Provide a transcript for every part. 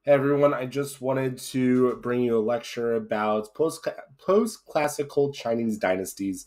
Hey everyone, I just wanted to bring you a lecture about post-classical Chinese dynasties,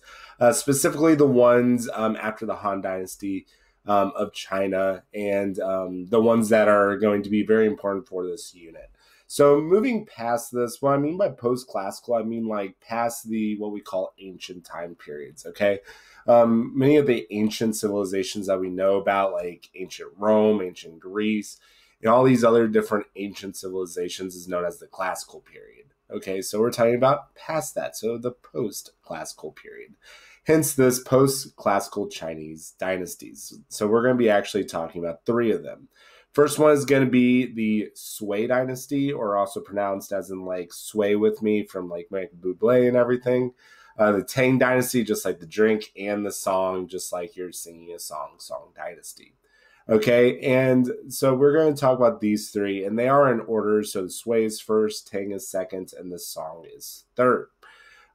specifically the ones after the Han Dynasty of China, and the ones that are going to be very important for this unit. So moving past this, what I mean by post-classical, I mean like past the what we call ancient time periods, okay? Many of the ancient civilizations that we know about, like ancient Rome, ancient Greece, all these other different ancient civilizations is known as the classical period. Okay, so we're talking about past that, so the post-classical period. Hence this post-classical Chinese dynasties. So we're going to be actually talking about three of them. First one is going to be the Sui Dynasty, or also pronounced as in like sway with me from like Michael Bublé and everything. The Tang Dynasty, just like the drink, and the song, just like you're singing a song Dynasty. Okay, and so we're going to talk about these three, and they are in order. So the Sui is first, Tang is second, and the song is third.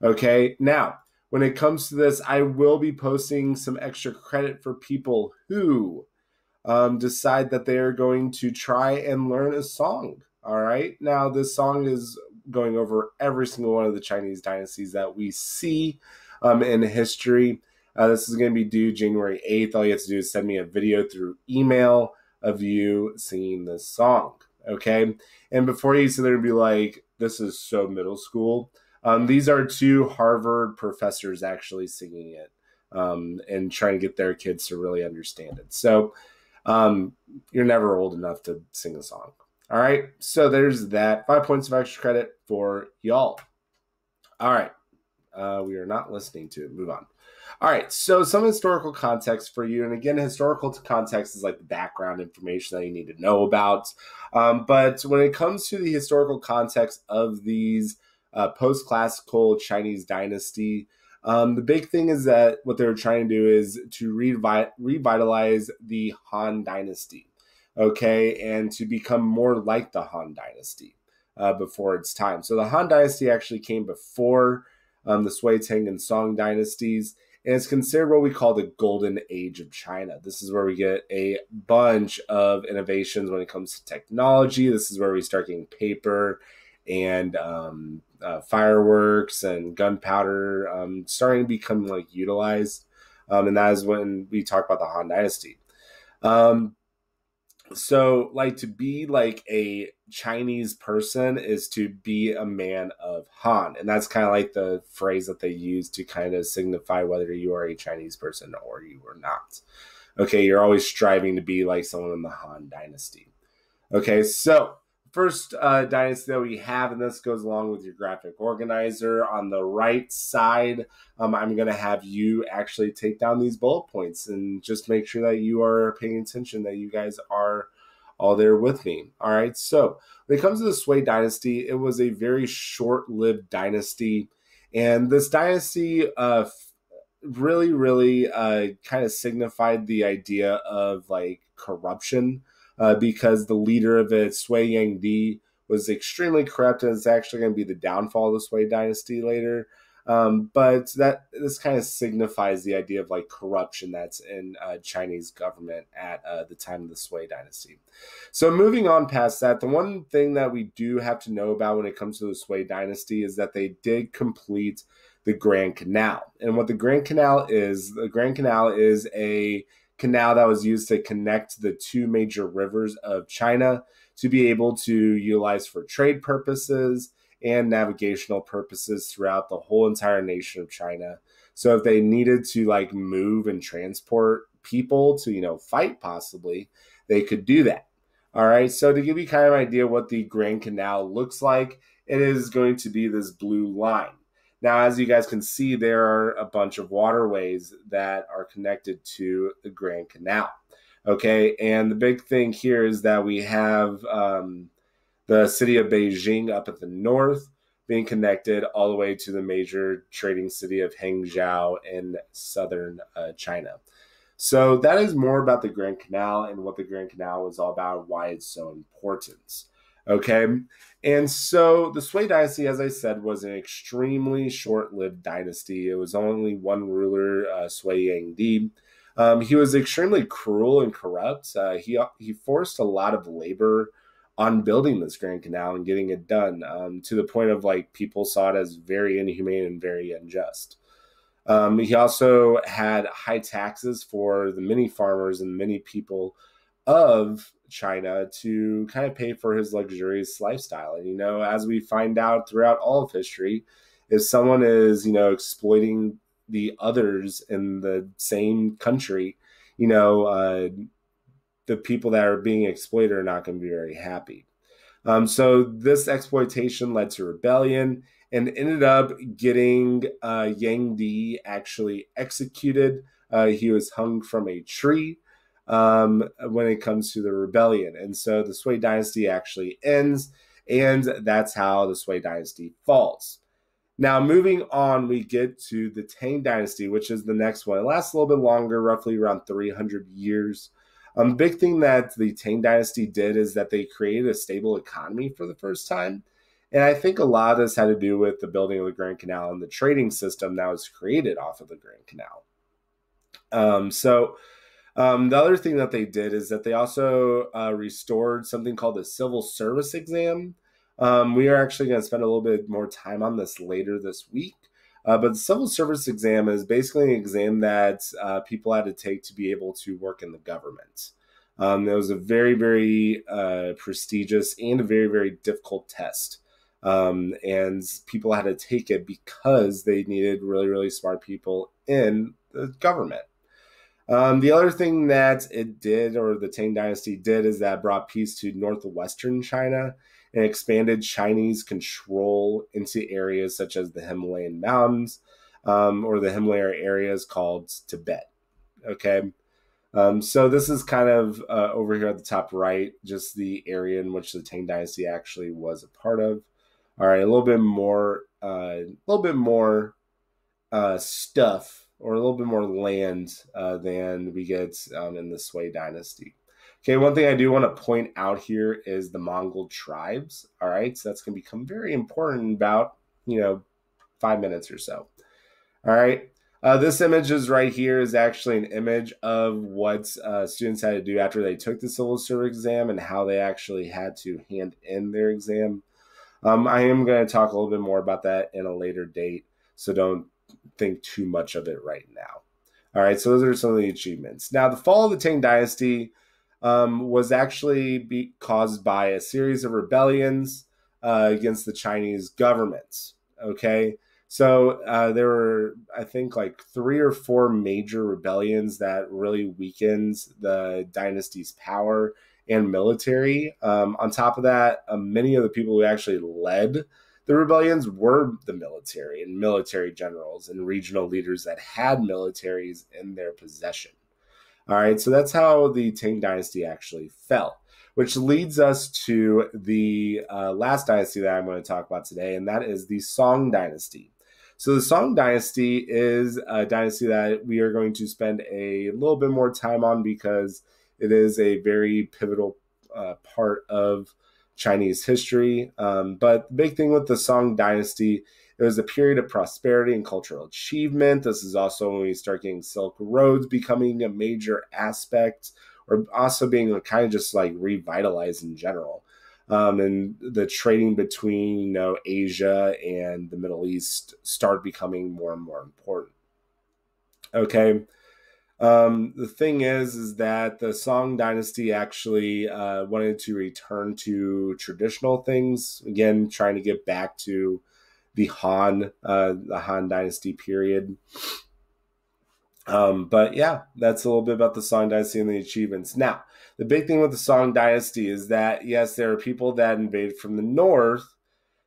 Okay, now when it comes to this, I will be posting some extra credit for people who decide that they are going to try and learn a song. All right, now this song is going over every single one of the Chinese dynasties that we see in history. This is going to be due January 8th. All you have to do is send me a video through email of you singing this song, okay? And before you sit there and be like, this is so middle school, these are two Harvard professors actually singing it and trying to get their kids to really understand it. So you're never old enough to sing a song. All right, so there's that. 5 points of extra credit for y'all. All right, we are not listening to it. Move on. All right, so some historical context for you. And again, historical context is like the background information that you need to know about. But when it comes to the historical context of these post-classical Chinese dynasty, the big thing is that what they're trying to do is to revitalize the Han Dynasty, okay, and to become more like the Han Dynasty before its time. So the Han Dynasty actually came before the Sui, Tang, and Song dynasties, and it's considered what we call the golden age of China. This is where we get a bunch of innovations when it comes to technology. This is where we start getting paper and fireworks and gunpowder starting to become like utilized. And that is when we talk about the Han Dynasty. So like to be like a Chinese person is to be a man of Han. And that's kind of like the phrase that they use to kind of signify whether you are a Chinese person or you are not. Okay, you're always striving to be like someone in the Han Dynasty. Okay, so first dynasty that we have, and this goes along with your graphic organizer. On the right side, I'm going to have you actually take down these bullet points and just make sure that you are paying attention, that you guys are all there with me. All right, so when it comes to the Sui dynasty, it was a very short-lived dynasty, and this dynasty really kind of signified the idea of like corruption. Because the leader of it, Sui Yangdi, was extremely corrupt, and it's actually going to be the downfall of the Sui dynasty later. But this kind of signifies the idea of like corruption that's in Chinese government at the time of the Sui dynasty. So moving on past that, the one thing that we do have to know about when it comes to the Sui dynasty is that they did complete the Grand Canal. And what the Grand Canal is a canal that was used to connect the two major rivers of China to be able to utilize for trade purposes and navigational purposes throughout the whole entire nation of China. So if they needed to like move and transport people to, fight possibly, they could do that. All right. So to give you kind of an idea what the Grand Canal looks like, it is going to be this blue line. Now, as you guys can see, there are a bunch of waterways that are connected to the Grand Canal. Okay, and the big thing here is that we have the city of Beijing up at the north being connected all the way to the major trading city of Hangzhou in southern China. So that is more about the Grand Canal and what the Grand Canal is all about, why it's so important. Okay, and so the Sui dynasty, as I said, was an extremely short-lived dynasty. It was only one ruler, Sui Yangdi. He was extremely cruel and corrupt. He forced a lot of labor on building this Grand Canal and getting it done, to the point of like people saw it as very inhumane and very unjust. He also had high taxes for the many farmers and many people of China to kind of pay for his luxurious lifestyle. And, as we find out throughout all of history, if someone is, exploiting the others in the same country, the people that are being exploited are not going to be very happy. So this exploitation led to rebellion and ended up getting Yang Di actually executed. He was hung from a tree when it comes to the rebellion. And so the Sui Dynasty actually ends, and that's how the Sui Dynasty falls. Now, moving on, we get to the Tang Dynasty, which is the next one. It lasts a little bit longer, roughly around 300 years. The big thing that the Tang Dynasty did is that they created a stable economy for the first time. And I think a lot of this had to do with the building of the Grand Canal and the trading system that was created off of the Grand Canal. The other thing that they did is that they also restored something called the civil service exam. We are actually going to spend a little bit more time on this later this week. But the civil service exam is basically an exam that people had to take to be able to work in the government. It was a very, very prestigious and a very, very difficult test. And people had to take it because they needed really, really smart people in the government. The other thing that it did, or the Tang Dynasty did, is that brought peace to northwestern China and expanded Chinese control into areas such as the Himalayan mountains, or the Himalaya areas called Tibet. Okay. So this is kind of over here at the top right, just the area in which the Tang Dynasty actually was a part of. All right, a little bit more stuff, or a little bit more land than we get in the Sui Dynasty. Okay, one thing I do want to point out here is the Mongol tribes. All right, so that's going to become very important in about 5 minutes or so. All right. This image is right here is actually an image of what students had to do after they took the civil service exam and how they actually had to hand in their exam. I am going to talk a little bit more about that in a later date, so don't think too much of it right now. All right, so those are some of the achievements. Now, the fall of the Tang Dynasty was actually caused by a series of rebellions against the Chinese government. Okay. So there were, I think, like 3 or 4 major rebellions that really weakened the dynasty's power and military. On top of that, many of the people who actually led the rebellions were the military and military generals and regional leaders that had militaries in their possession. All right, so that's how the Tang Dynasty actually fell, which leads us to the last dynasty that I'm going to talk about today, and that is the Song Dynasty. So the Song Dynasty is a dynasty that we are going to spend a little bit more time on because it is a very pivotal part of Chinese history. But the big thing with the Song Dynasty, it was a period of prosperity and cultural achievement. This is also when we start getting Silk Roads becoming a major aspect, or also being kind of just like revitalized in general. And the trading between Asia and the Middle East start becoming more and more important. Okay. The thing is that the Song Dynasty actually wanted to return to traditional things, again, trying to get back to the Han Dynasty period. But yeah, that's a little bit about the Song Dynasty and the achievements. Now, the big thing with the Song Dynasty is that, yes, there are people that invaded from the north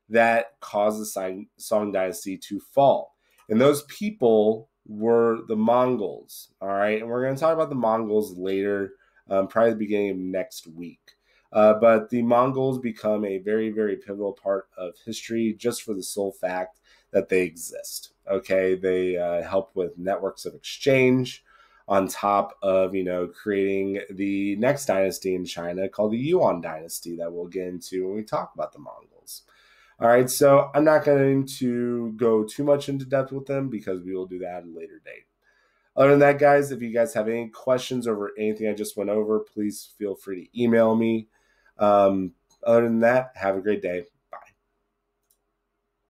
that caused the Song Dynasty to fall. And those people were the Mongols. All right. And we're going to talk about the Mongols later, probably the beginning of next week. But the Mongols become a very, very pivotal part of history just for the sole fact that they exist. Okay. They help with networks of exchange on top of, creating the next dynasty in China called the Yuan Dynasty that we'll get into when we talk about the Mongols. All right, so I'm not going to go too much into depth with them because we will do that at a later date. Other than that, guys, if you guys have any questions over anything I just went over, please feel free to email me. Other than that, have a great day.